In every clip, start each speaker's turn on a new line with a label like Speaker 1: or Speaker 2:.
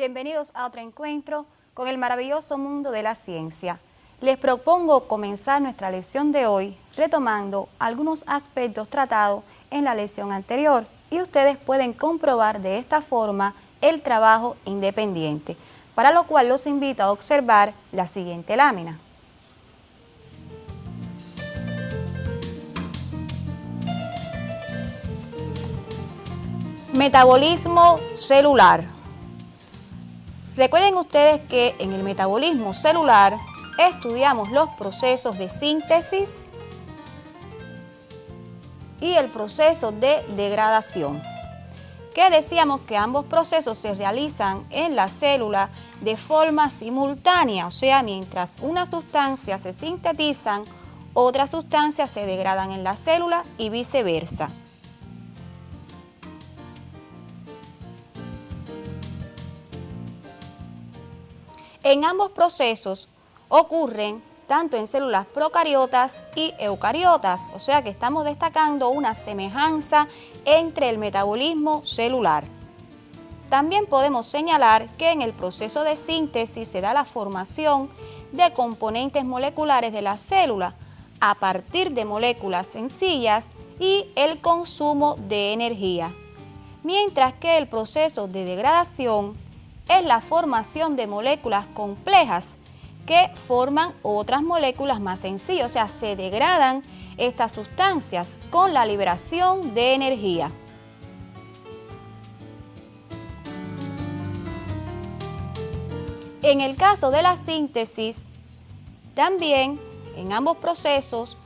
Speaker 1: bienvenidos a otro encuentro con el maravilloso mundo de la ciencia. Les propongo comenzar nuestra lección de hoy retomando algunos aspectos tratados en la lección anterior y ustedes pueden comprobar de esta forma el trabajo independiente, para lo cual los invito a observar la siguiente lámina. Metabolismo celular. Recuerden ustedes que en el metabolismo celular estudiamos los procesos de síntesis y el proceso de degradación, que decíamos que ambos procesos se realizan en la célula de forma simultánea, o sea, mientras una sustancia se sintetizan, otras sustancias se degradan en la célula y viceversa. En ambos procesos ocurren tanto en células procariotas y eucariotas, o sea que estamos destacando una semejanza entre el metabolismo celular. También podemos señalar que en el proceso de síntesis se da la formación de componentes moleculares de la célula a partir de moléculas sencillas y el consumo de energía, mientras que el proceso de degradación es la formación de moléculas complejas que forman otras moléculas más sencillas, o sea, se degradan estas sustancias con la liberación de energía. En el caso de la síntesis, también en ambos procesos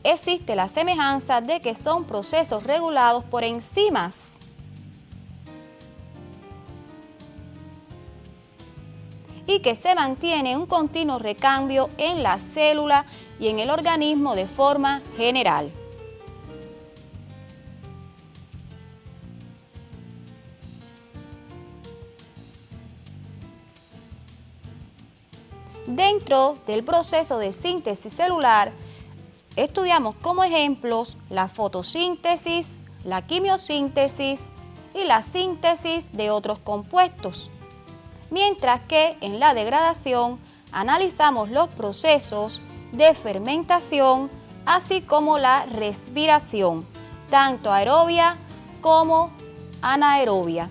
Speaker 1: existe la semejanza de que son procesos regulados por enzimas. Y que se mantiene un continuo recambio en la célula y en el organismo de forma general. Dentro del proceso de síntesis celular, estudiamos como ejemplos la fotosíntesis, la quimiosíntesis y la síntesis de otros compuestos. Mientras que en la degradación analizamos los procesos de fermentación, así como la respiración, tanto aerobia como anaerobia.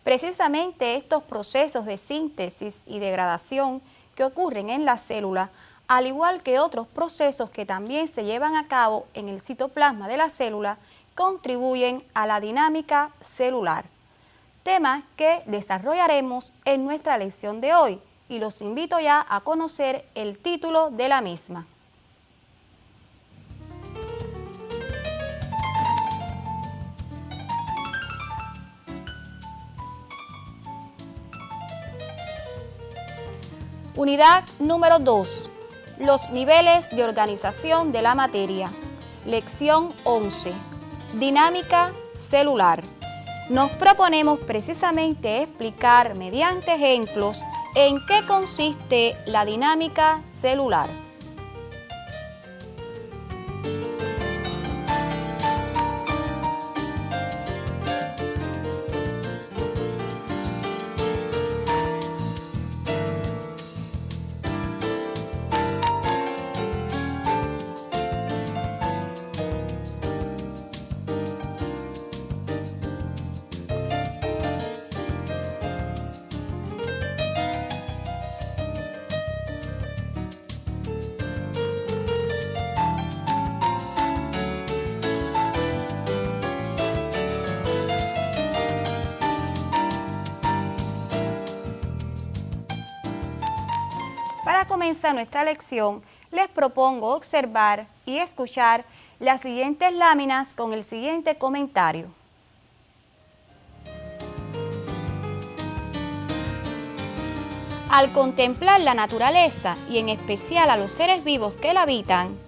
Speaker 1: Precisamente estos procesos de síntesis y degradación que ocurren en la célula, al igual que otros procesos que también se llevan a cabo en el citoplasma de la célula, contribuyen a la dinámica celular, tema que desarrollaremos en nuestra lección de hoy y los invito ya a conocer el título de la misma. Unidad número 2. Los niveles de organización de la materia. Lección 11. Dinámica celular. Nos proponemos precisamente explicar mediante ejemplos en qué consiste la dinámica celular. Para comenzar nuestra lección, les propongo observar y escuchar las siguientes láminas con el siguiente comentario. Al contemplar la naturaleza y en especial a los seres vivos que la habitan,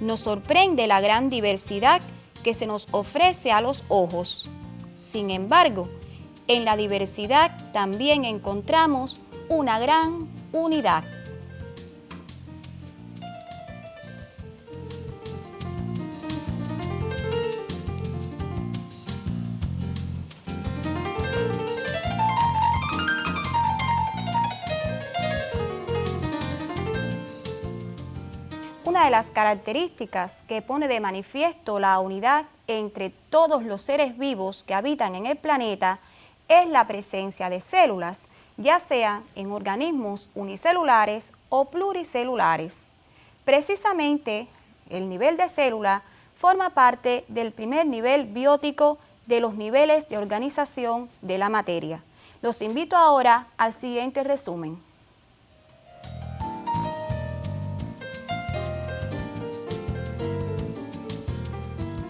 Speaker 1: nos sorprende la gran diversidad que se nos ofrece a los ojos. Sin embargo, en la diversidad también encontramos una gran unidad. Una de las características que pone de manifiesto la unidad entre todos los seres vivos que habitan en el planeta es la presencia de células, ya sea en organismos unicelulares o pluricelulares. Precisamente, el nivel de célula forma parte del primer nivel biótico de los niveles de organización de la materia. Los invito ahora al siguiente resumen.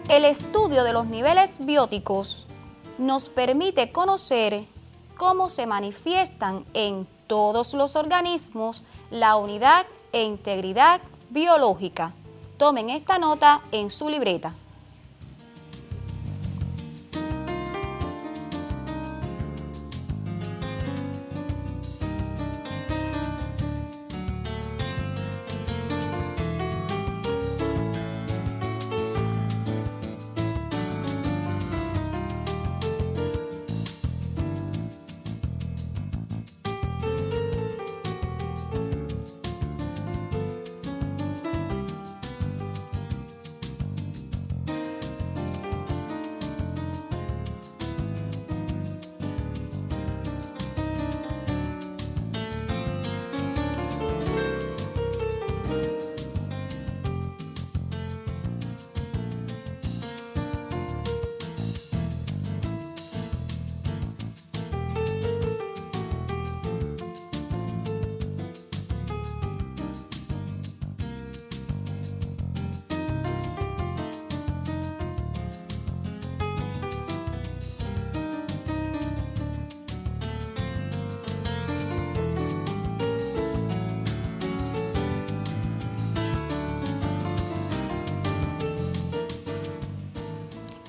Speaker 1: El estudio de los niveles bióticos nos permite conocer cómo se manifiestan en todos los organismos la unidad e integridad biológica. Tomen esta nota en su libreta.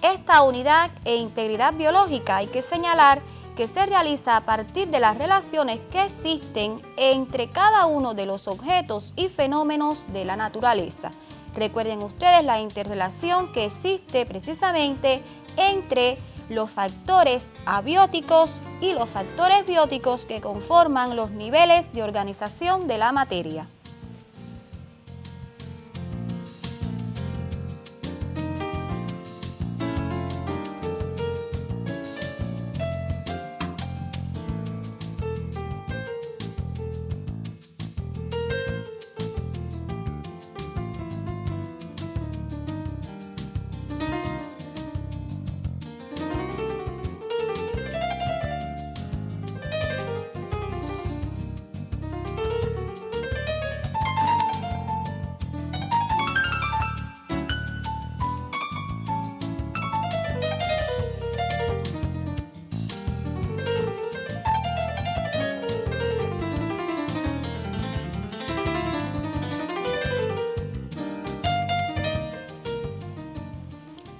Speaker 1: Esta unidad e integridad biológica hay que señalar que se realiza a partir de las relaciones que existen entre cada uno de los objetos y fenómenos de la naturaleza. Recuerden ustedes la interrelación que existe precisamente entre los factores abióticos y los factores bióticos que conforman los niveles de organización de la materia.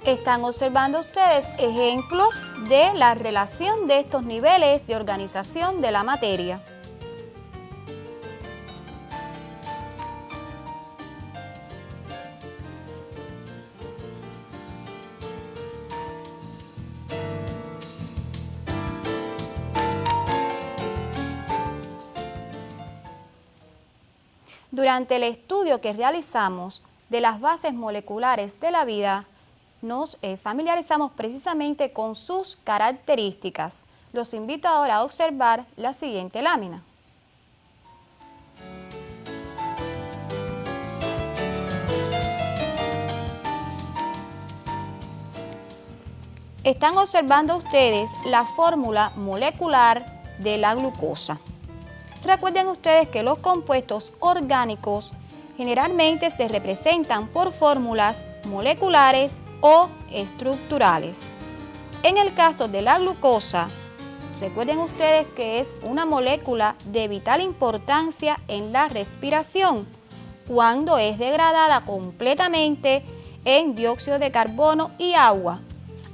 Speaker 1: Están observando ustedes ejemplos de la relación de estos niveles de organización de la materia. Durante el estudio que realizamos de las bases moleculares de la vida, nos familiarizamos precisamente con sus características. Los invito ahora a observar la siguiente lámina. Están observando ustedes la fórmula molecular de la glucosa. Recuerden ustedes que los compuestos orgánicos generalmente se representan por fórmulas moleculares o estructurales. En el caso de la glucosa, Recuerden ustedes que es una molécula de vital importancia en la respiración cuando es degradada completamente en dióxido de carbono y agua,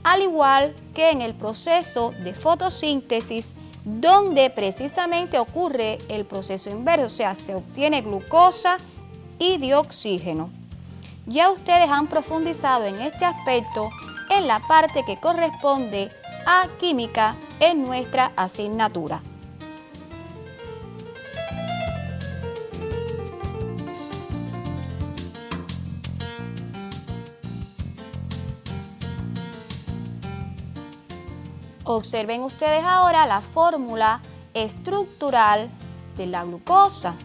Speaker 1: al igual que en el proceso de fotosíntesis, donde precisamente ocurre el proceso inverso, o sea, se obtiene glucosa y dioxígeno. Ya ustedes han profundizado en este aspecto en la parte que corresponde a química en nuestra asignatura. Observen ustedes ahora la fórmula estructural de la glucosa.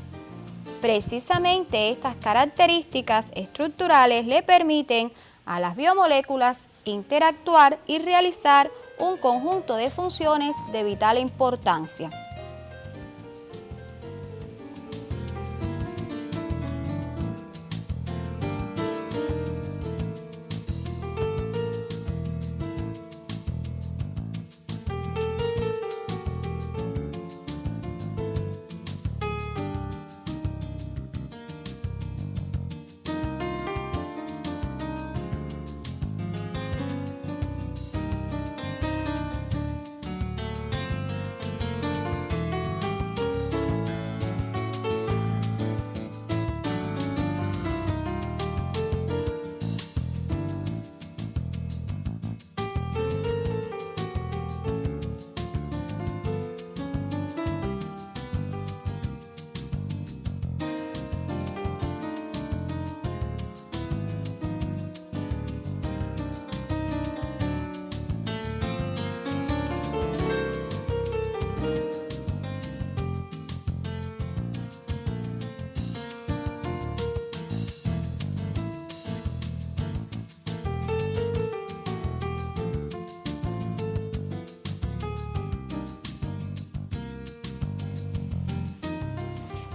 Speaker 1: Precisamente estas características estructurales le permiten a las biomoléculas interactuar y realizar un conjunto de funciones de vital importancia.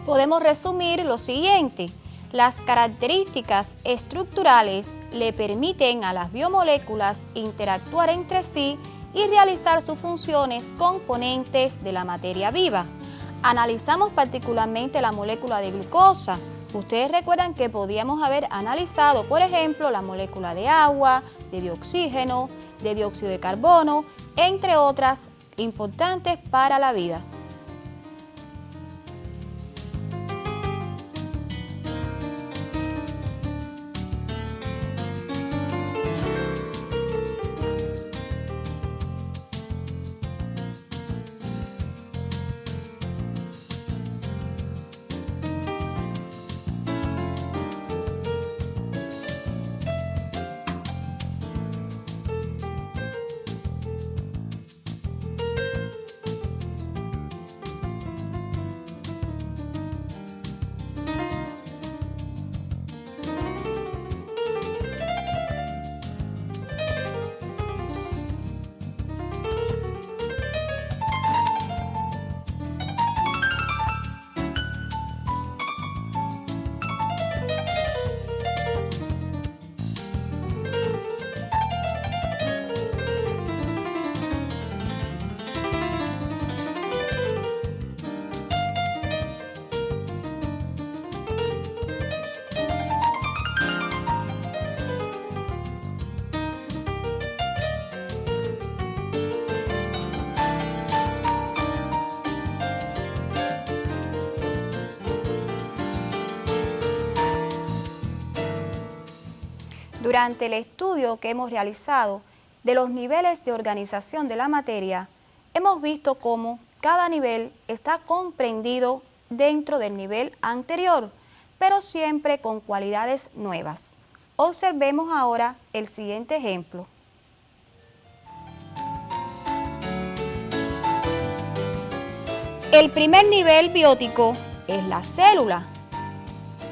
Speaker 1: Podemos resumir lo siguiente: las características estructurales le permiten a las biomoléculas interactuar entre sí y realizar sus funciones componentes de la materia viva. Analizamos particularmente la molécula de glucosa. Ustedes recuerdan que podíamos haber analizado, por ejemplo, la molécula de agua, de oxígeno, de dióxido de carbono, entre otras importantes para la vida. Durante el estudio que hemos realizado de los niveles de organización de la materia, hemos visto cómo cada nivel está comprendido dentro del nivel anterior, pero siempre con cualidades nuevas. Observemos ahora el siguiente ejemplo. El primer nivel biótico es la célula,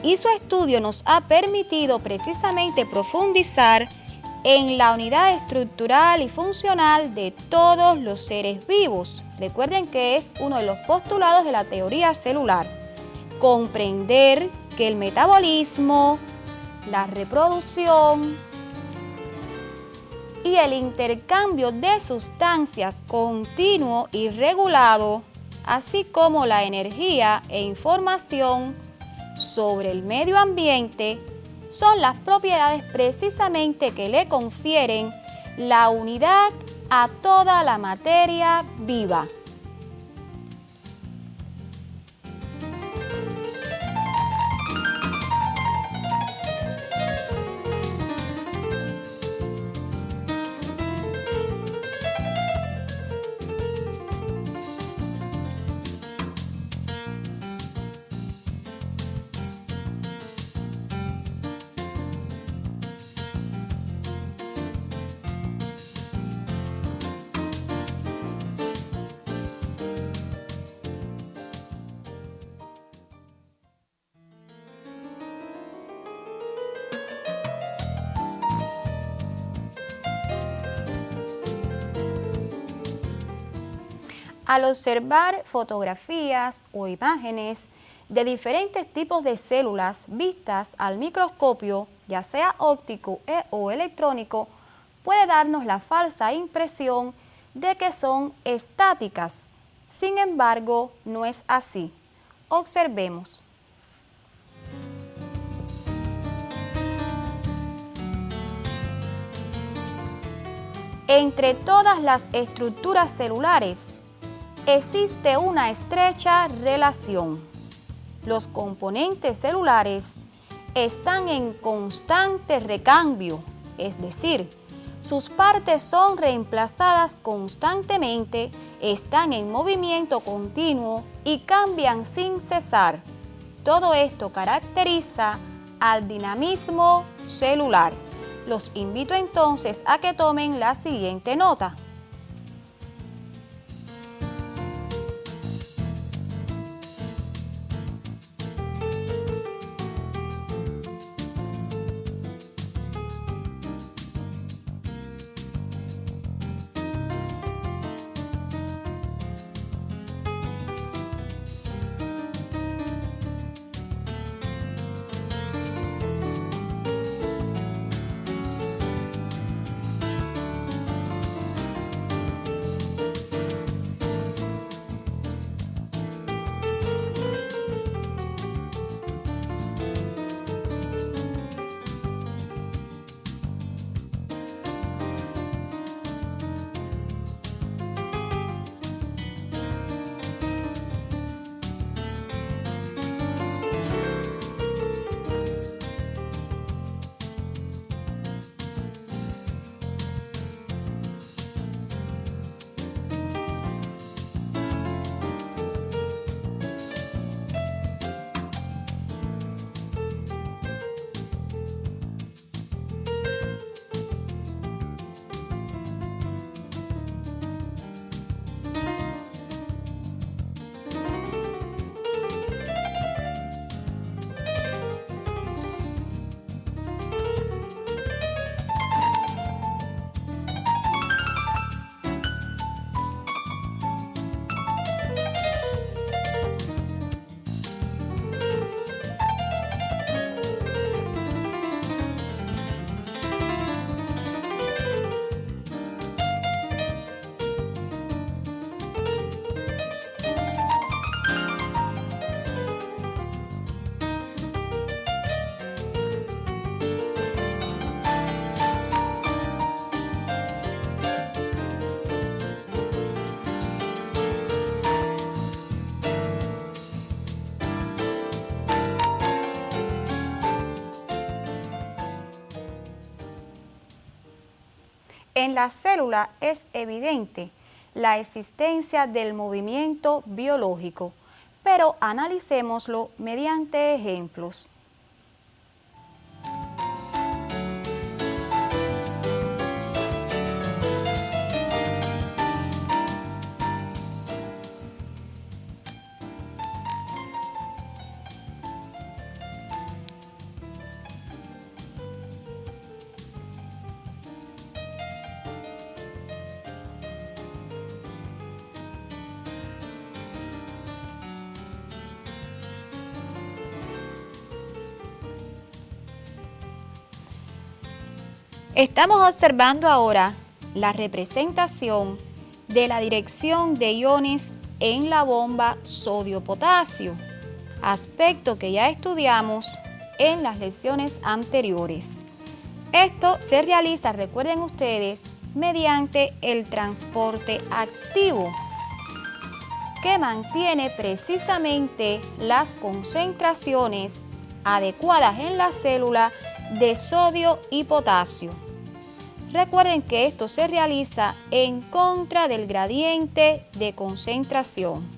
Speaker 1: y su estudio nos ha permitido precisamente profundizar en la unidad estructural y funcional de todos los seres vivos. Recuerden que es uno de los postulados de la teoría celular. Comprender que el metabolismo, la reproducción, y el intercambio de sustancias continuo y regulado, así como la energía e información sobre el medio ambiente, son las propiedades precisamente que le confieren la unidad a toda la materia viva. Al observar fotografías o imágenes de diferentes tipos de células vistas al microscopio, ya sea óptico o electrónico, puede darnos la falsa impresión de que son estáticas. Sin embargo, no es así. Observemos. Entre todas las estructuras celulares, existe una estrecha relación. Los componentes celulares están en constante recambio, es decir, sus partes son reemplazadas constantemente, están en movimiento continuo y cambian sin cesar. Todo esto caracteriza al dinamismo celular. Los invito entonces a que tomen la siguiente nota. En la célula es evidente la existencia del movimiento biológico, pero analicémoslo mediante ejemplos. Estamos observando ahora la representación de la dirección de iones en la bomba sodio-potasio, aspecto que ya estudiamos en las lecciones anteriores. Esto se realiza, recuerden ustedes, mediante el transporte activo, que mantiene precisamente las concentraciones adecuadas en la célula de sodio y potasio. Recuerden que esto se realiza en contra del gradiente de concentración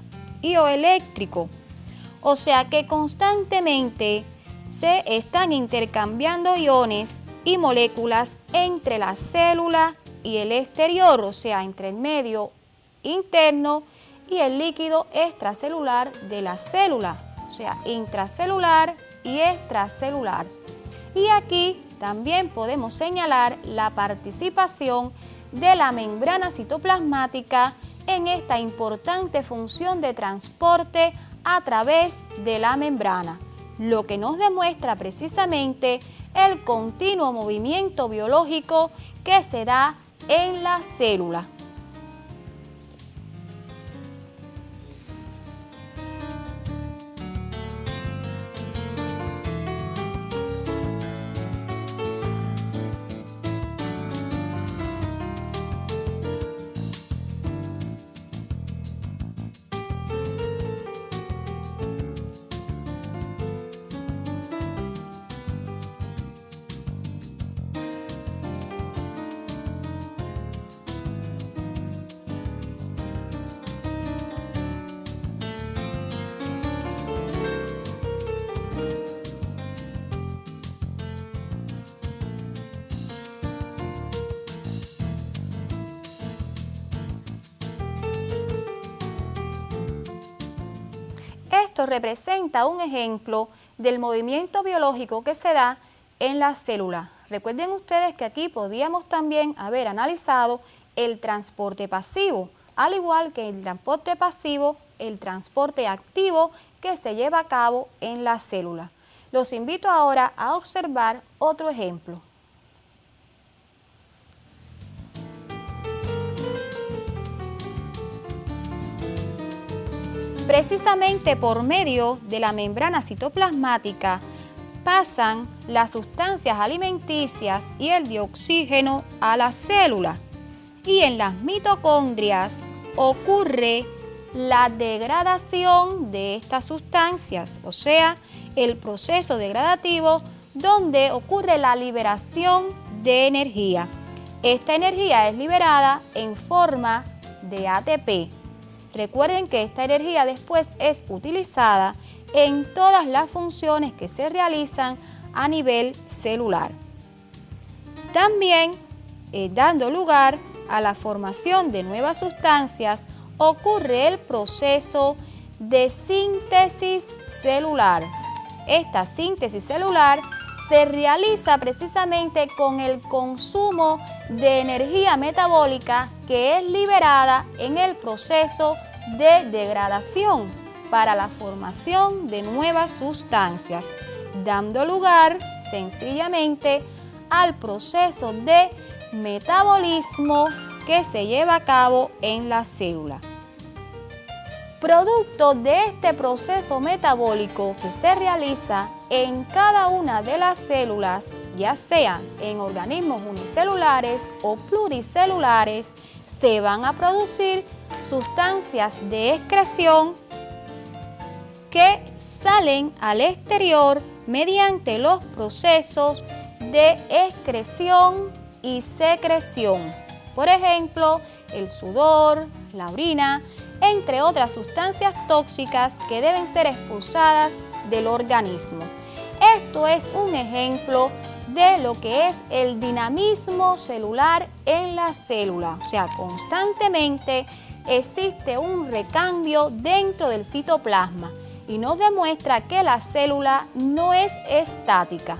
Speaker 1: ioeléctrico, o sea que constantemente se están intercambiando iones y moléculas entre la célula y el exterior, o sea, entre el medio interno y el líquido extracelular de la célula, o sea, intracelular y extracelular. Y aquí también podemos señalar la participación de la membrana citoplasmática en esta importante función de transporte a través de la membrana, lo que nos demuestra precisamente el continuo movimiento biológico que se da en la célula. Esto representa un ejemplo del movimiento biológico que se da en la célula. Recuerden ustedes que aquí podíamos también haber analizado el transporte pasivo, al igual que el transporte pasivo, el transporte activo que se lleva a cabo en la célula. Los invito ahora a observar otro ejemplo. Precisamente por medio de la membrana citoplasmática pasan las sustancias alimenticias y el dioxígeno a la célula, y en las mitocondrias ocurre la degradación de estas sustancias, o sea, el proceso degradativo donde ocurre la liberación de energía. Esta energía es liberada en forma de ATP. Recuerden que esta energía después es utilizada en todas las funciones que se realizan a nivel celular. También, dando lugar a la formación de nuevas sustancias, ocurre el proceso de síntesis celular. Esta síntesis celular se realiza precisamente con el consumo de energía metabólica que es liberada en el proceso de degradación para la formación de nuevas sustancias, dando lugar sencillamente al proceso de metabolismo que se lleva a cabo en la célula. Producto de este proceso metabólico que se realiza en cada una de las células, ya sea en organismos unicelulares o pluricelulares, se van a producir sustancias de excreción que salen al exterior mediante los procesos de excreción y secreción. Por ejemplo, el sudor, la orina, entre otras sustancias tóxicas que deben ser expulsadas del organismo. Esto es un ejemplo de lo que es el dinamismo celular en la célula. O sea, constantemente existe un recambio dentro del citoplasma y nos demuestra que la célula no es estática.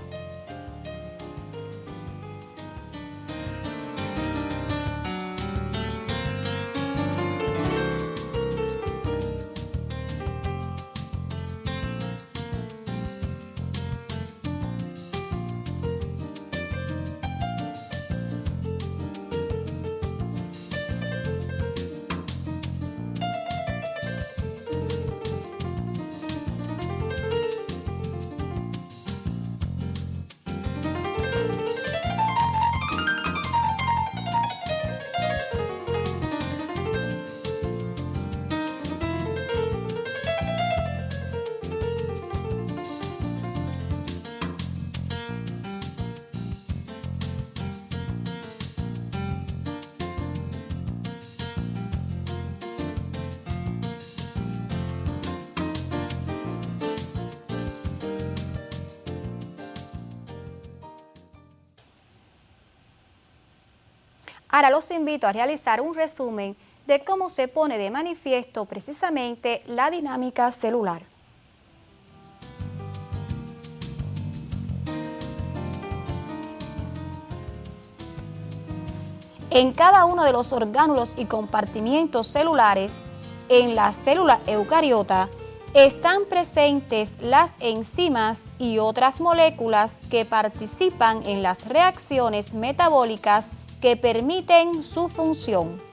Speaker 1: Ahora los invito a realizar un resumen de cómo se pone de manifiesto precisamente la dinámica celular. En cada uno de los orgánulos y compartimientos celulares, en la célula eucariota, están presentes las enzimas y otras moléculas que participan en las reacciones metabólicas que permiten su función.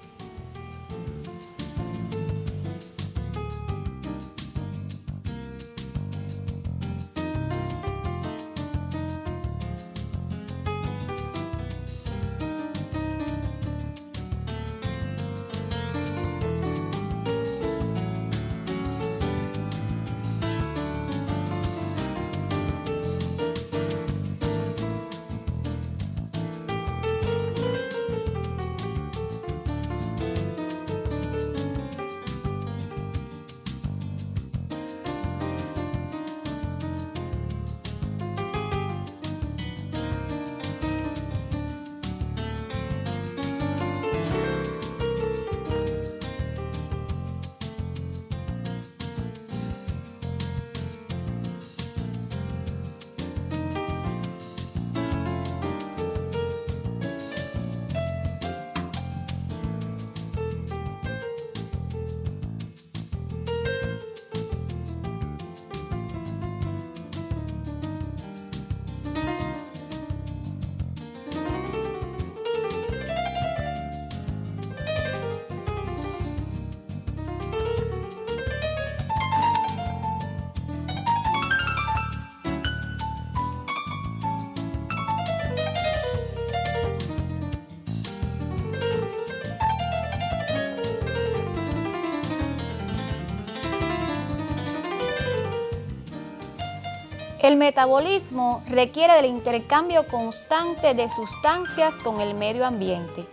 Speaker 1: El metabolismo requiere del intercambio constante de sustancias con el medio ambiente,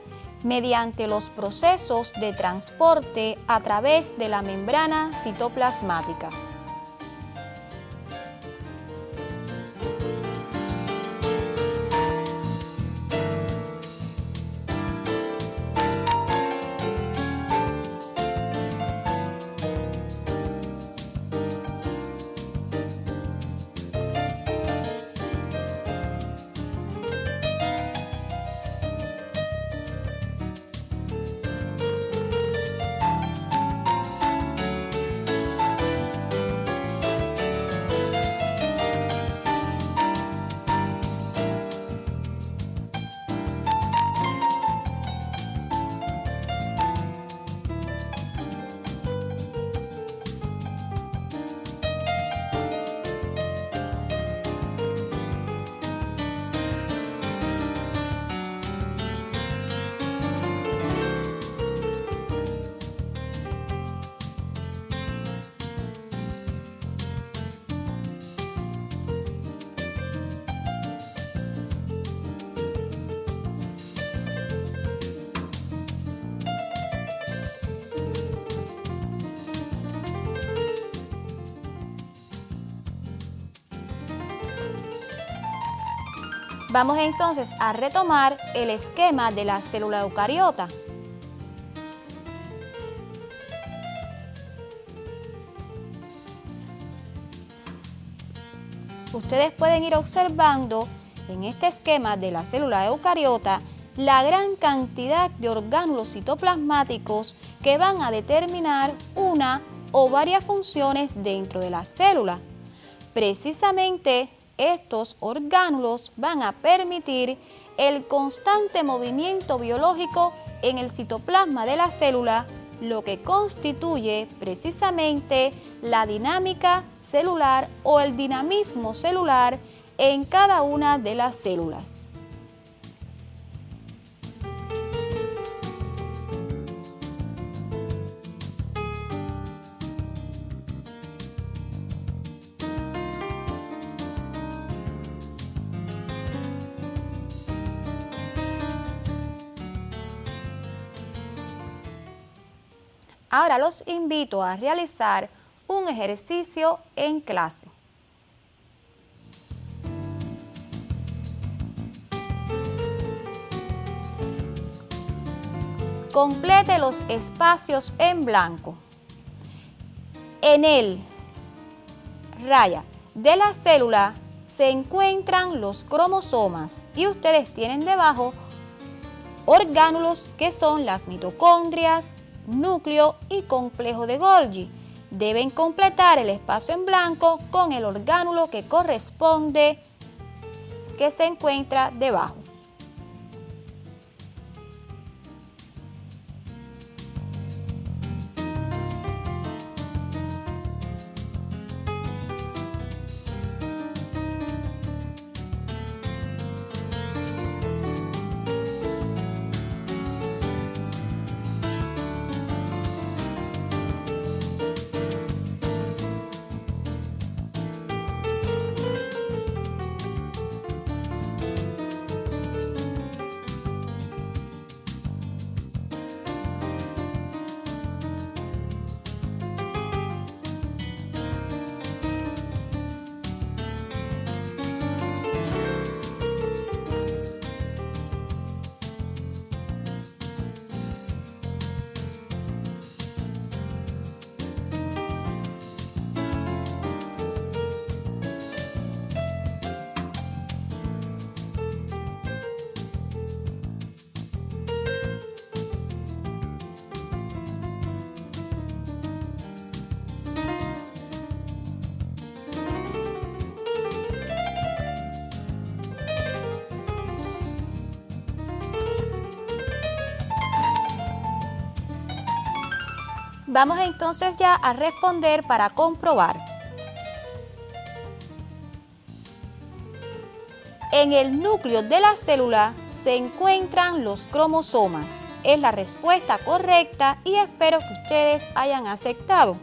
Speaker 1: mediante los procesos de transporte a través de la membrana citoplasmática. Vamos entonces a retomar el esquema de la célula eucariota. Ustedes pueden ir observando en este esquema de la célula eucariota la gran cantidad de orgánulos citoplasmáticos que van a determinar una o varias funciones dentro de la célula. Precisamente estos orgánulos van a permitir el constante movimiento biológico en el citoplasma de la célula, lo que constituye precisamente la dinámica celular o el dinamismo celular en cada una de las células. Ahora los invito a realizar un ejercicio en clase. complete los espacios en blanco. En el raya de la célula se encuentran los cromosomas y ustedes tienen debajo orgánulos que son las mitocondrias, núcleo y complejo de Golgi. Deben completar el espacio en blanco con el orgánulo que corresponde, que se encuentra debajo. Vamos entonces ya a responder para comprobar. En el núcleo de la célula se encuentran los cromosomas. Es la respuesta correcta y espero que ustedes hayan aceptado.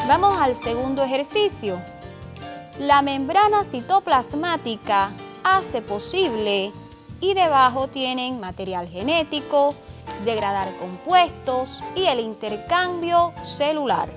Speaker 1: Vamos al segundo ejercicio. La membrana citoplasmática hace posible y debajo tienen material genético, degradar compuestos y el intercambio celular.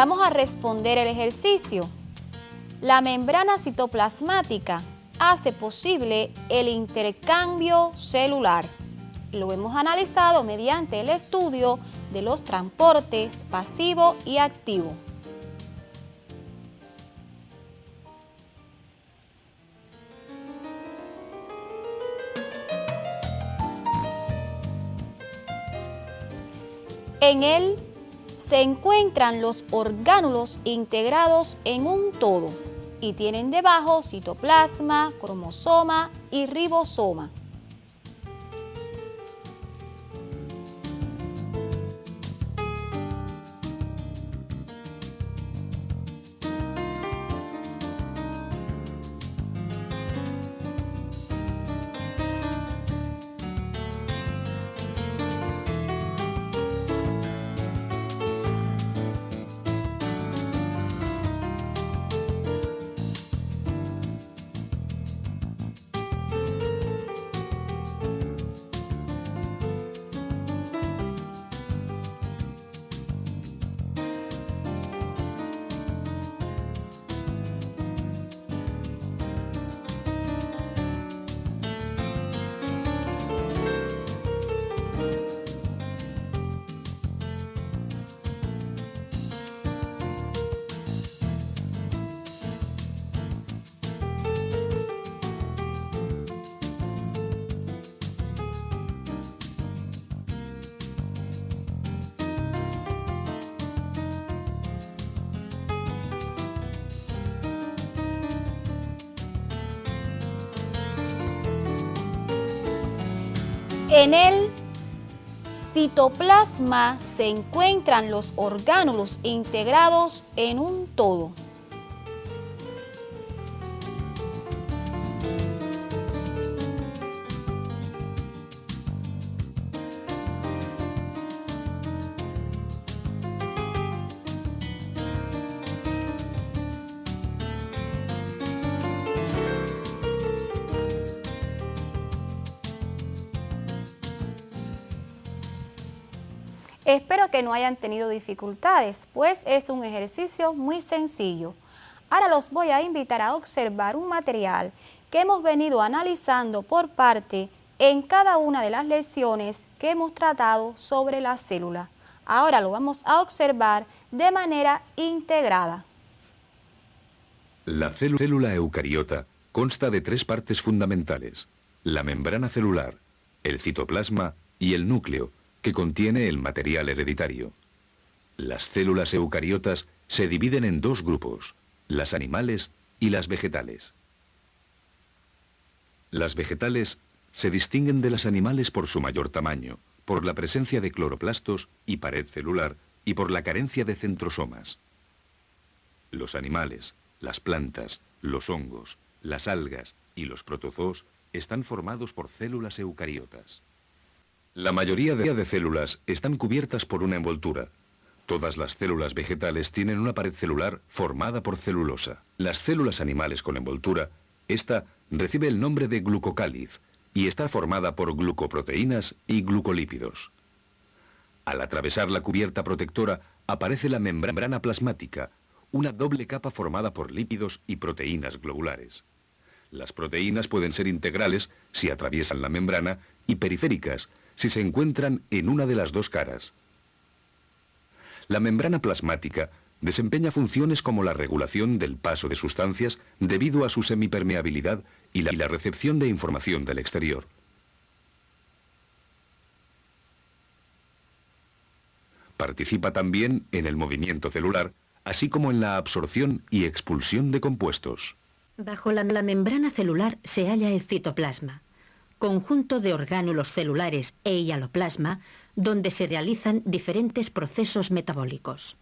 Speaker 1: Vamos a responder el ejercicio. La membrana citoplasmática hace posible el intercambio celular. Lo hemos analizado mediante el estudio de los transportes pasivo y activo. En él se encuentran los orgánulos integrados en un todo y tienen debajo citoplasma, cromosoma y ribosoma. En el citoplasma se encuentran los orgánulos integrados en un todo. Espero que no hayan tenido dificultades, pues es un ejercicio muy sencillo. Ahora los voy a invitar a observar un material que hemos venido analizando por parte en cada una de las lecciones que hemos tratado sobre la célula. Ahora lo vamos a observar de manera integrada.
Speaker 2: La célula eucariota consta de 3 partes fundamentales: la membrana celular, el citoplasma y el núcleo, que contiene el material hereditario. Las células eucariotas se dividen en 2 grupos, las animales y las vegetales. Las vegetales se distinguen de las animales por su mayor tamaño, por la presencia de cloroplastos y pared celular y por la carencia de centrosomas. Los animales, las plantas, los hongos, las algas y los protozoos están formados por células eucariotas. La mayoría de células están cubiertas por una envoltura. Todas las células vegetales tienen una pared celular formada por celulosa. Las células animales con envoltura, esta recibe el nombre de glucocáliz y está formada por glucoproteínas y glucolípidos. Al atravesar la cubierta protectora aparece la membrana plasmática, una doble capa formada por lípidos y proteínas globulares. Las proteínas pueden ser integrales si atraviesan la membrana y periféricas si se encuentran en una de las 2 caras. La membrana plasmática desempeña funciones como la regulación del paso de sustancias debido a su semipermeabilidad y la recepción de información del exterior. Participa también en el movimiento celular, así como en la absorción y expulsión de compuestos.
Speaker 3: Bajo la membrana celular se halla el citoplasma, conjunto de orgánulos celulares e hialoplasma donde se realizan diferentes procesos metabólicos.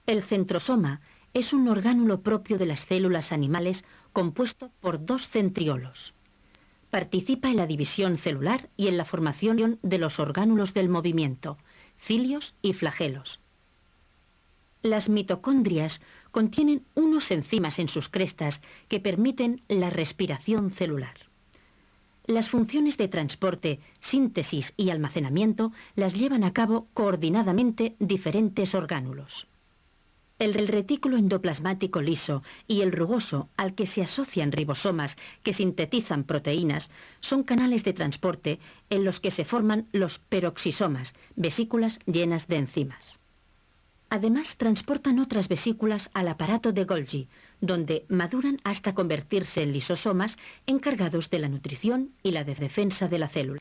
Speaker 3: El centrosoma es un orgánulo propio de las células animales compuesto por 2 centriolos. Participa en la división celular y en la formación de los orgánulos del movimiento, cilios y flagelos. Las mitocondrias contienen unos enzimas en sus crestas que permiten la respiración celular. Las funciones de transporte, síntesis y almacenamiento las llevan a cabo coordinadamente diferentes orgánulos. El retículo endoplasmático liso y el rugoso, al que se asocian ribosomas que sintetizan proteínas, son canales de transporte en los que se forman los peroxisomas, vesículas llenas de enzimas. Además, transportan otras vesículas al aparato de Golgi, donde maduran hasta convertirse en lisosomas encargados de la nutrición y la defensa de la célula.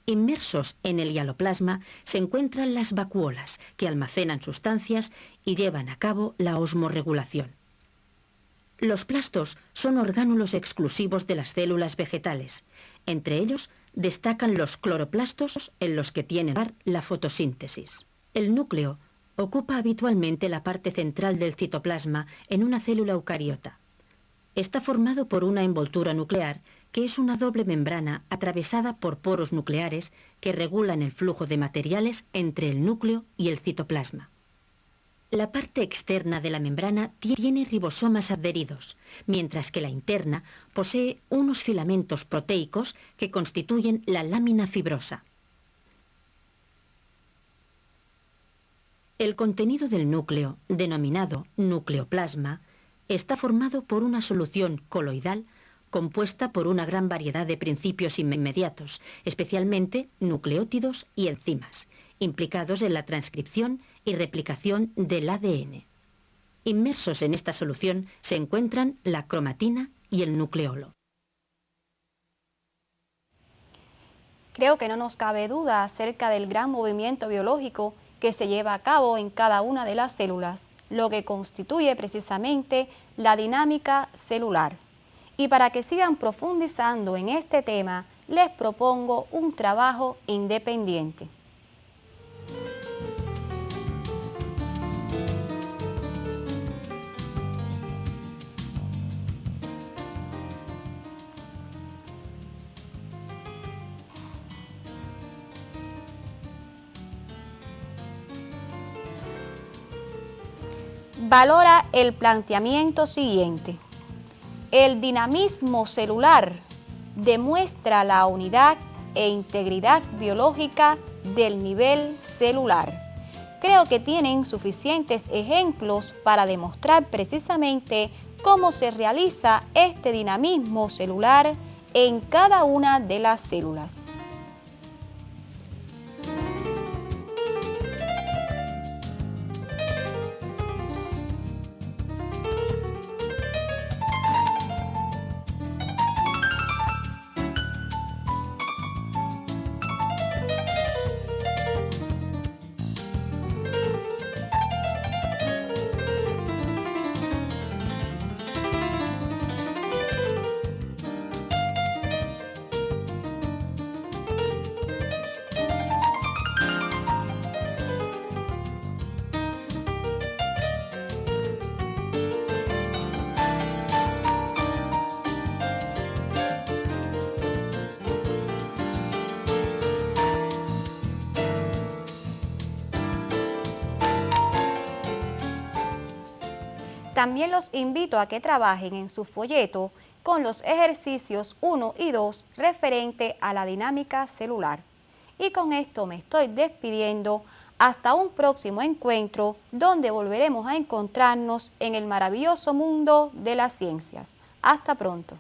Speaker 3: Inmersos en el hialoplasma se encuentran las vacuolas, que almacenan sustancias y llevan a cabo la osmorregulación. Los plastos son orgánulos exclusivos de las células vegetales. Entre ellos destacan los cloroplastos, en los que tiene lugar la fotosíntesis. El núcleo ocupa habitualmente la parte central del citoplasma en una célula eucariota. Está formado por una envoltura nuclear, que es una doble membrana atravesada por poros nucleares que regulan el flujo de materiales entre el núcleo y el citoplasma. La parte externa de la membrana tiene ribosomas adheridos, mientras que la interna posee unos filamentos proteicos que constituyen la lámina fibrosa. El contenido del núcleo, denominado nucleoplasma, está formado por una solución coloidal compuesta por una gran variedad de principios inmediatos, especialmente nucleótidos y enzimas, implicados en la transcripción y replicación del ADN. Inmersos en esta solución se encuentran la cromatina y el nucleolo.
Speaker 1: Creo que no nos cabe duda acerca del gran movimiento biológico que se lleva a cabo en cada una de las células, lo que constituye precisamente la dinámica celular. Y para que sigan profundizando en este tema, les propongo un trabajo independiente. Valora el planteamiento siguiente. El dinamismo celular demuestra la unidad e integridad biológica del nivel celular. Creo que tienen suficientes ejemplos para demostrar precisamente cómo se realiza este dinamismo celular en cada una de las células. También los invito a que trabajen en su folleto con los ejercicios 1 y 2 referente a la dinámica celular. Y con esto me estoy despidiendo hasta un próximo encuentro donde volveremos a encontrarnos en el maravilloso mundo de las ciencias. Hasta pronto.